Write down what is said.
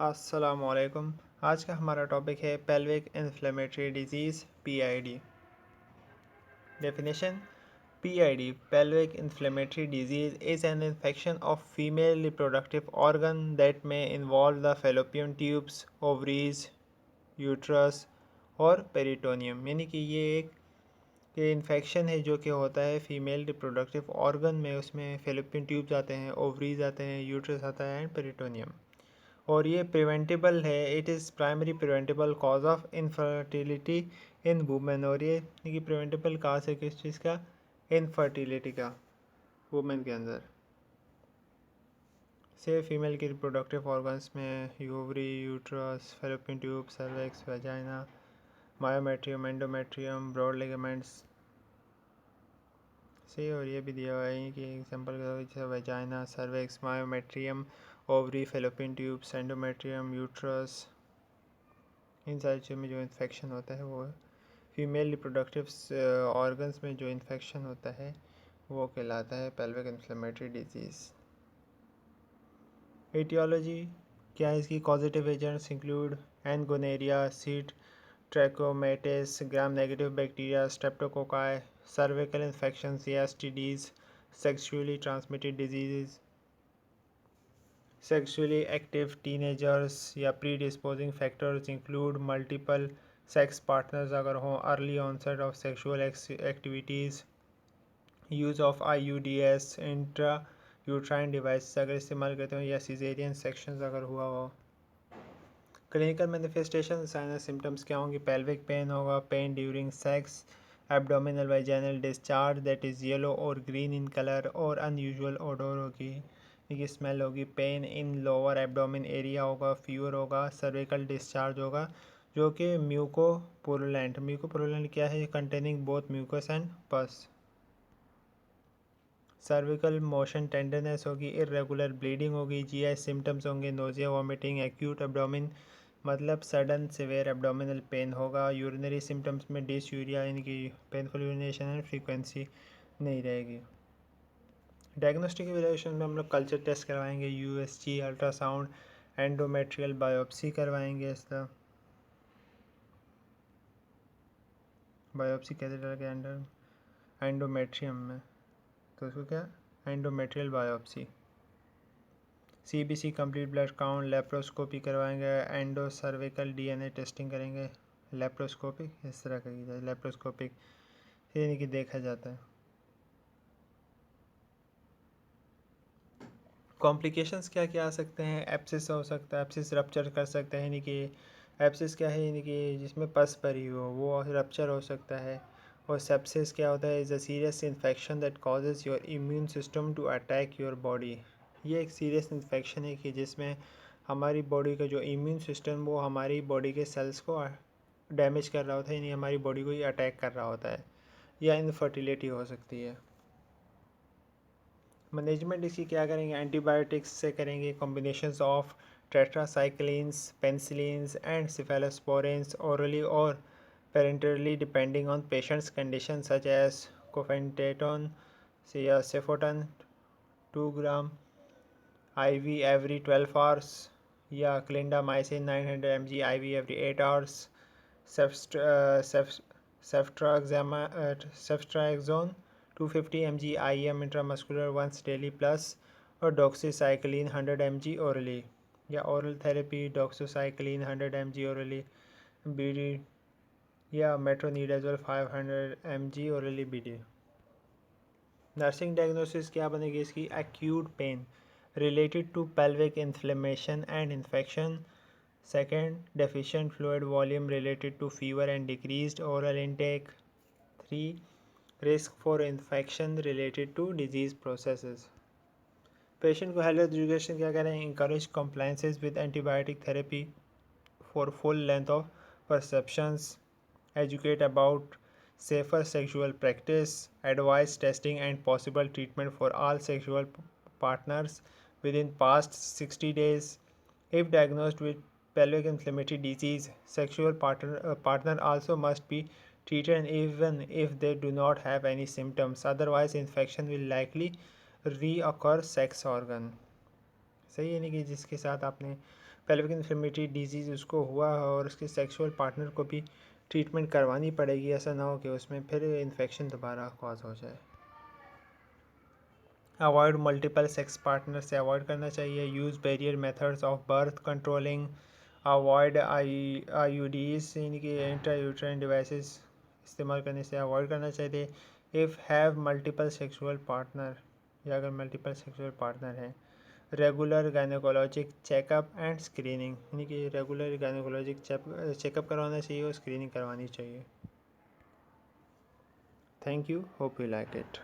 अस्सलामुअलैकुम। आज का हमारा टॉपिक है pelvic inflammatory disease PID. Definition: PID, pelvic inflammatory disease, is an infection of female reproductive organ that may involve the fallopian tubes, ovaries, uterus और peritoneum. यानी कि ये इन्फेक्शन है जो कि होता है फीमेल रिप्रोडक्टिव ऑर्गन में। उसमें फेलोपियन ट्यूब्स आते हैं, ओवरीज आते हैं, यूट्रस आता है एंड पेरिटोनियम। और ये प्रिवेंटेबल है। It is primary preventable cause of infertility in women. और ये प्रिवेंटेबल काज है किस चीज़ का? इनफर्टिलिटी का, वुमेन के अंदर। से फीमेल की रिप्रोडक्टिव ऑर्गन्स में ovary, uterus, fallopian tube, cervix, vagina, myometrium, endometrium, broad ligaments से। और ये भी दिया हुआ है कि एग्जाम्पल जैसे vagina, cervix, myometrium, ovary, fallopian tubes, endometrium, uterus, इन सारी चीज़ों में जो इन्फेक्शन होता है वो फीमेल रिप्रोडक्टिव ऑर्गन्स में जो इन्फेक्शन होता है वो कहलाता है पेल्विक इन्फ्लेमेटरी डिजीज़। एटियोलॉजी क्या है इसकी? Causative agents include N gonorrhoeae, C trachomatis, gram negative bacteria, streptococci, cervical infection, STDs, sexually transmitted diseases, sexually active teenagers या predisposing factors include multiple sex partners अगर हों, early onset of sexual activities, use of IUDs, intrauterine device अगर इस्तेमाल करते हो, या caesarean sections अगर हुआ हो। क्लिनिकल मैनिफेस्टेशन साइन सिम्टम्स क्या होंगे? पेल्विक पेन होगा, pain during sex, abdominal vaginal discharge that is yellow और ग्रीन इन कलर और अनयूजुअल ओडोर होगी, ये स्मेल होगी, pain in lower abdomen area होगा, फीवर होगा, सर्विकल डिस्चार्ज होगा जो कि म्यूकोपुरुलेंट क्या है? Containing both mucus and pus. Cervical motion tenderness होगी, इरेगुलर ब्लीडिंग होगी, GI सिम्टम्स होंगे, नोजिया, वॉमिटिंग, एक्यूट एब्डोमिन मतलब सडन सिवियर एब्डोमिनल पेन होगा। यूरिनरी सिम्टम्स में डिसयूरिया यानी कि पेनफुल यूरिनेशन एंड फ्रीक्वेंसी नहीं रहेगी। डायग्नोस्टिक इवैल्यूएशन में हम लोग कल्चर टेस्ट करवाएंगे, USG, अल्ट्रासाउंड, एंडोमेट्रियल बायोप्सी करवाएंगे। इसका बायोप्सी कैसे डाल के एंडोमेट्रियम में, तो उसको क्या? Endometrial biopsy. CBC complete blood count, laparoscopy करवाएंगे, एंडो सर्विकल DNA टेस्टिंग करेंगे। लेप्रोस्कोपिक इस तरह का की जाए, लेप्रोस्कोपिक यानी कि देखा जाता है। कॉम्प्लिकेशंस क्या क्या आ सकते हैं? एप्सिस हो सकता है, एप्सिस रप्चर कर सकते हैं, यानी कि एप्सिस क्या है? यानी कि जिसमें पस भरी हो वो रप्चर हो सकता है। और सेप्सिस क्या होता है? Is a serious infection that causes your immune system to attack your body. ये एक सीरियस इन्फेक्शन है कि जिसमें हमारी बॉडी का जो इम्यून सिस्टम वो हमारी बॉडी के सेल्स को डैमेज कर रहा होता है, यानी हमारी बॉडी को ही अटैक कर रहा होता है। या इनफर्टिलिटी हो सकती है। मैनेजमेंट इसकी क्या करेंगे? एंटीबायोटिक्स से करेंगे, combinations of tetracyclines, penicillins and सिफेलोस्पोरिन्स orally or parenterally depending on patient's condition such as cofenteton या cefotetan 2 gram IV every 12 hours या clindamycin 900 mg IV every 8 hours, ceftriaxone 250 mg IM intramuscular once daily plus, और doxycycline 100 mg orally या oral therapy doxycycline 100 mg orally BD या metronidazole 500 mg orally BD। Nursing diagnosis क्या बनेगी इसकी? Acute pain related to pelvic inflammation and infection. Second, deficient fluid volume related to fever and decreased oral intake. 3, risk for infection related to disease processes. Patient को health education क्या करें? Encourage compliances with antibiotic therapy for full length of perceptions, educate about safer sexual practice, advise testing and possible treatment for all sexual partners within past 60 days. If diagnosed with pelvic inflammatory disease, sexual partner also must be treated even if they do not have any symptoms. Otherwise, infection will likely reoccur sex organ. सही है, नहीं कि जिसके साथ आपने pelvic inflammatory disease उसको हुआ और उसके सेक्सुअल पार्टनर को भी ट्रीटमेंट करवानी पड़ेगी, ऐसा ना हो कि उसमें फिर इन्फेक्शन दोबारा कॉज हो जाए। अवॉइड मल्टीपल सेक्स पार्टनर से अवॉइड करना चाहिए। Use barrier methods of birth controlling. Avoid IUDs यानी कि इंट्रायूट्राइन डिवाइसेस इस्तेमाल करने से अवॉइड करना चाहिए। If have multiple sexual partner, या अगर मल्टीपल सेक्सुअल पार्टनर हैं, regular gynaecologic checkup and screening, यानी कि रेगुलर गायनेकोलॉजिक चेकअप करवाना चाहिए और स्क्रीनिंग करवानी चाहिए। Thank you, hope you like it.